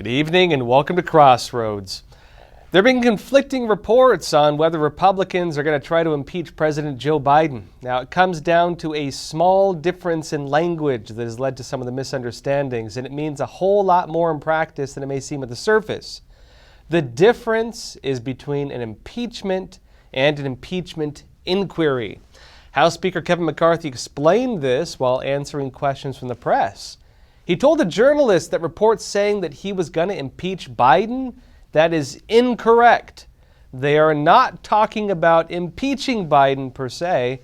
evening and welcome to Crossroads. There have been conflicting reports on whether Republicans are going to try to impeach President Joe Biden. Now, it comes down to a small difference in language that has led to some of the misunderstandings, and it means a whole lot more in practice than it may seem at the surface. The difference is between an impeachment and an impeachment inquiry. House Speaker Kevin McCarthy explained this while answering questions from the press. He told a journalist that reports saying that he was going to impeach Biden, that is incorrect. They are not talking about impeaching Biden per se.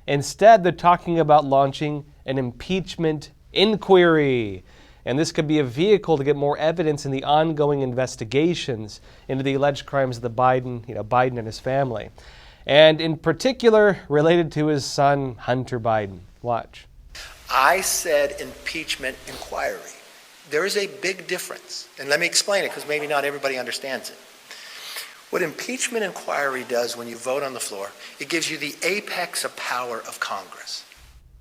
Instead, they're talking about launching an impeachment inquiry. And this could be a vehicle to get more evidence in the ongoing investigations into the alleged crimes of the Biden and his family. And in particular, related to his son, Hunter Biden. Watch. I said impeachment inquiry. There is a big difference. And let me explain it because maybe not everybody understands it. What impeachment inquiry does when you vote on the floor, it gives you the apex of power of Congress.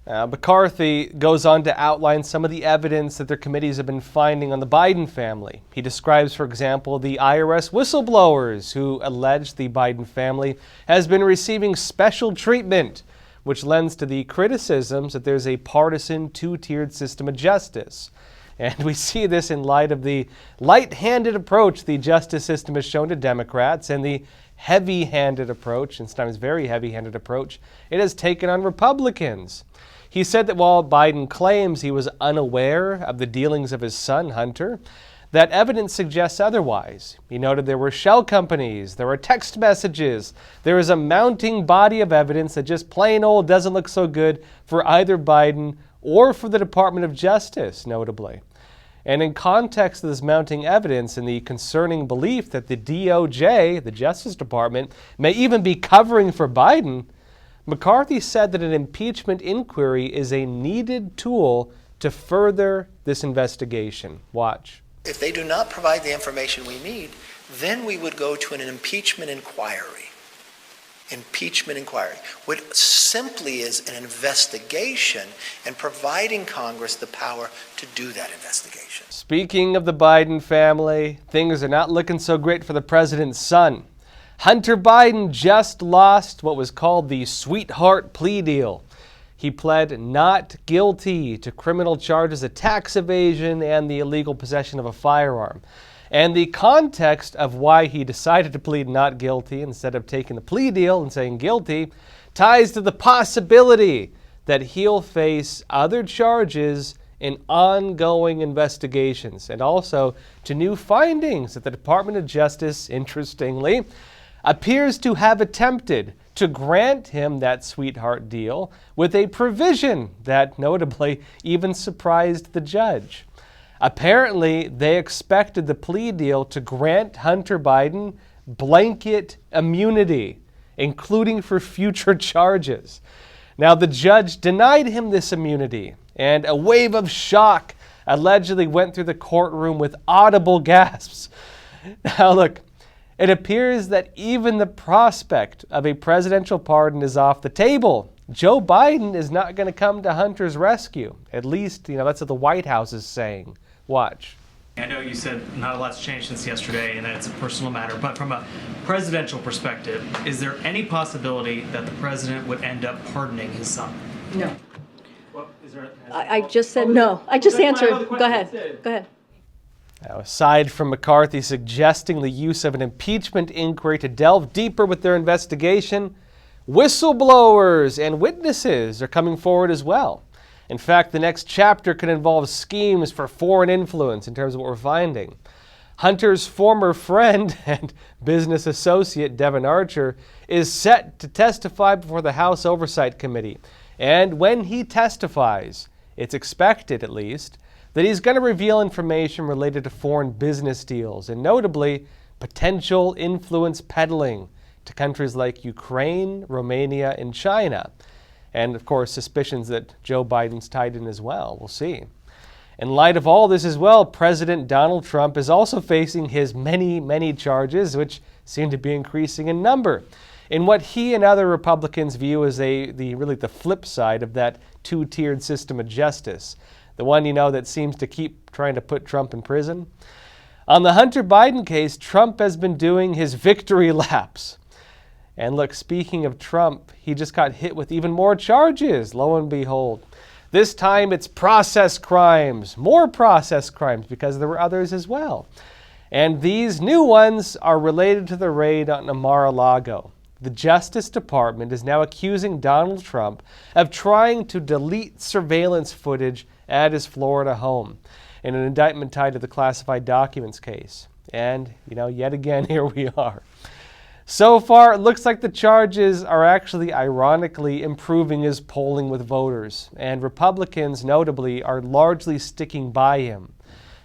McCarthy goes on to outline some of the evidence that their committees have been finding on the Biden family. He describes, for example, the IRS whistleblowers who allege the Biden family has been receiving special treatment, which lends to the criticisms that there's a partisan two-tiered system of justice. And we see this in light of the light-handed approach the justice system has shown to Democrats and the heavy-handed approach, and sometimes very heavy-handed approach, it has taken on Republicans. He said that while Biden claims he was unaware of the dealings of his son, Hunter, that evidence suggests otherwise. He noted there were shell companies, there were text messages, there is a mounting body of evidence that just plain old doesn't look so good for either Biden or for the Department of Justice, notably. And in context of this mounting evidence and the concerning belief that the DOJ, the Justice Department, may even be covering for Biden, McCarthy said that an impeachment inquiry is a needed tool to further this investigation. Watch. If they do not provide the information we need, then we would go to an impeachment inquiry. Impeachment inquiry, which simply is an investigation and providing Congress the power to do that investigation. Speaking of the Biden family, things are not looking so great for the president's son. Hunter Biden just lost what was called the sweetheart plea deal. He pled not guilty to criminal charges of tax evasion and the illegal possession of a firearm. And the context of why he decided to plead not guilty instead of taking the plea deal and saying guilty ties to the possibility that he'll face other charges in ongoing investigations, and also to new findings that the Department of Justice, interestingly, appears to have attempted to grant him that sweetheart deal with a provision that notably even surprised the judge. Apparently, they expected the plea deal to grant Hunter Biden blanket immunity, including for future charges. Now, the judge denied him this immunity, and a wave of shock allegedly went through the courtroom with audible gasps. Now, look, it appears that even the prospect of a presidential pardon is off the table. Joe Biden is not going to come to Hunter's rescue. At least, that's what the White House is saying. Watch. I know you said not a lot's changed since yesterday and that it's a personal matter, but from a presidential perspective, is there any possibility that the president would end up pardoning his son? No. Well, I just said no. I just answered. Go ahead. Now, aside from McCarthy suggesting the use of an impeachment inquiry to delve deeper with their investigation, whistleblowers and witnesses are coming forward as well. In fact, the next chapter could involve schemes for foreign influence in terms of what we're finding. Hunter's former friend and business associate, Devin Archer, is set to testify before the House Oversight Committee. And when he testifies, it's expected at least, that he's going to reveal information related to foreign business deals and notably potential influence peddling to countries like Ukraine, Romania, and China. And of course, suspicions that Joe Biden's tied in as well. We'll see. In light of all this as well, President Donald Trump is also facing his many charges, which seem to be increasing in number, in what he and other Republicans view as the flip side of that two-tiered system of justice. The one, that seems to keep trying to put Trump in prison. On the Hunter Biden case, Trump has been doing his victory laps. And look, speaking of Trump, he just got hit with even more charges, lo and behold. This time it's process crimes, more process crimes, because there were others as well. And these new ones are related to the raid on Mar-a-Lago. The Justice Department is now accusing Donald Trump of trying to delete surveillance footage at his Florida home in an indictment tied to the classified documents case. And, yet again, here we are. So far, it looks like the charges are actually ironically improving his polling with voters. And Republicans, notably, are largely sticking by him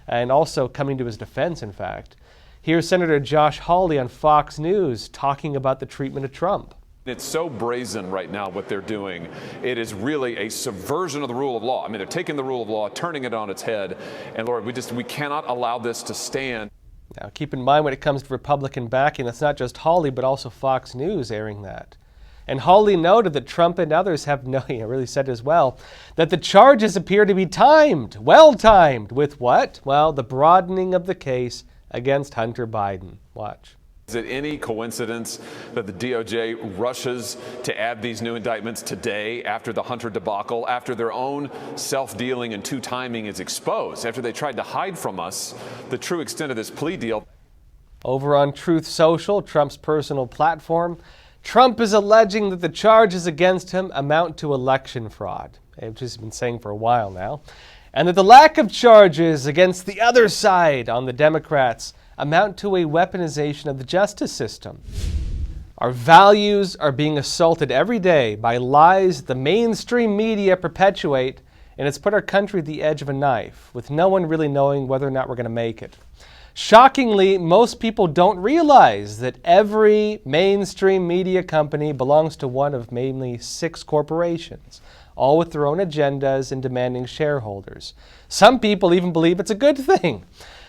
and also coming to his defense, in fact. Here's Senator Josh Hawley on Fox News talking about the treatment of Trump. It's so brazen right now what they're doing. It is really a subversion of the rule of law. I mean, they're taking the rule of law, turning it on its head. And Lord, we cannot allow this to stand. Now, keep in mind when it comes to Republican backing, that's not just Hawley, but also Fox News airing that. And Hawley noted that Trump and others have really said as well, that the charges appear to be timed, well-timed, with what? Well, the broadening of the case against Hunter Biden. Watch. Is it any coincidence that the DOJ rushes to add these new indictments today after the Hunter debacle, after their own self-dealing and two-timing is exposed, after they tried to hide from us the true extent of this plea deal? Over on Truth Social, Trump's personal platform, Trump is alleging that the charges against him amount to election fraud, which he's been saying for a while now, and that the lack of charges against the other side on the Democrats amount to a weaponization of the justice system. Our values are being assaulted every day by lies the mainstream media perpetuate, and it's put our country at the edge of a knife, with no one really knowing whether or not we're going to make it. Shockingly, most people don't realize that every mainstream media company belongs to one of mainly 6 corporations, all with their own agendas and demanding shareholders. Some people even believe it's a good thing.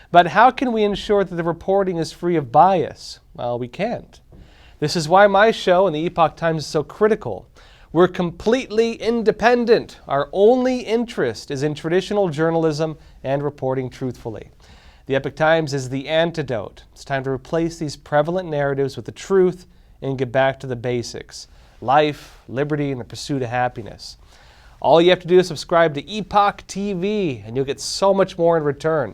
But how can we ensure that the reporting is free of bias? Well, we can't. This is why my show and the Epoch Times is so critical. We're completely independent. Our only interest is in traditional journalism and reporting truthfully. The Epoch Times is the antidote. It's time to replace these prevalent narratives with the truth and get back to the basics: life, liberty, and the pursuit of happiness. All you have to do is subscribe to Epoch TV, and you'll get so much more in return.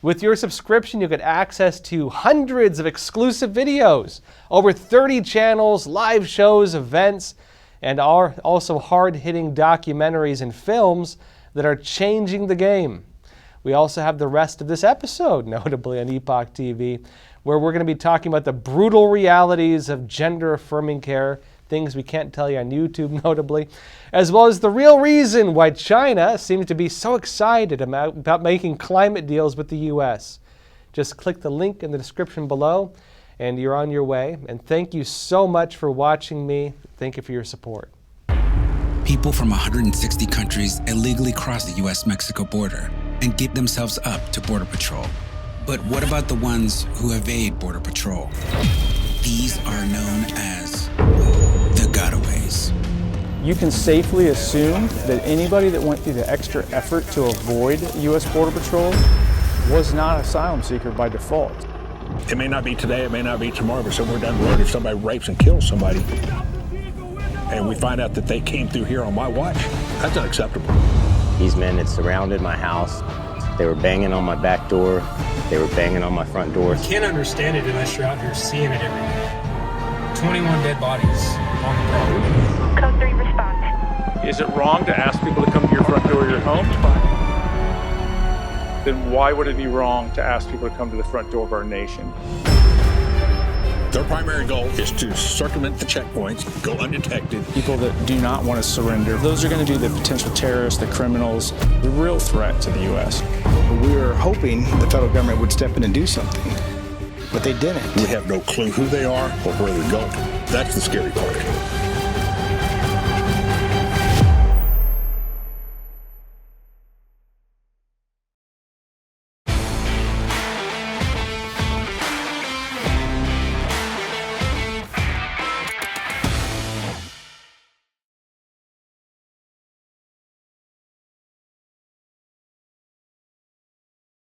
With your subscription, you'll get access to hundreds of exclusive videos, over 30 channels, live shows, events, and also hard-hitting documentaries and films that are changing the game. We also have the rest of this episode, notably on Epoch TV, where we're going to be talking about the brutal realities of gender-affirming care, things we can't tell you on YouTube, notably, as well as the real reason why China seems to be so excited about making climate deals with the U.S. Just click the link in the description below, and you're on your way. And thank you so much for watching me. Thank you for your support. People from 160 countries illegally cross the U.S.-Mexico border and give themselves up to Border Patrol. But what about the ones who evade Border Patrol? These are known as the Gotaways. You can safely assume that anybody that went through the extra effort to avoid U.S. Border Patrol was not an asylum seeker by default. It may not be today, it may not be tomorrow, but somewhere down the road, if somebody rapes and kills somebody, and we find out that they came through here on my watch, that's unacceptable. These men had surrounded my house. They were banging on my back door. They were banging on my front door. You can't understand it unless you're out here seeing it every day. 21 dead bodies on the property. Code 3 response. Is it wrong to ask people to come to your front door of your home? Then why would it be wrong to ask people to come to the front door of our nation? Their primary goal is to circumvent the checkpoints, go undetected. People that do not want to surrender, those are going to do the potential terrorists, the criminals, the real threat to the U.S. We were hoping the federal government would step in and do something, but they didn't. We have no clue who they are or where they're going. That's the scary part.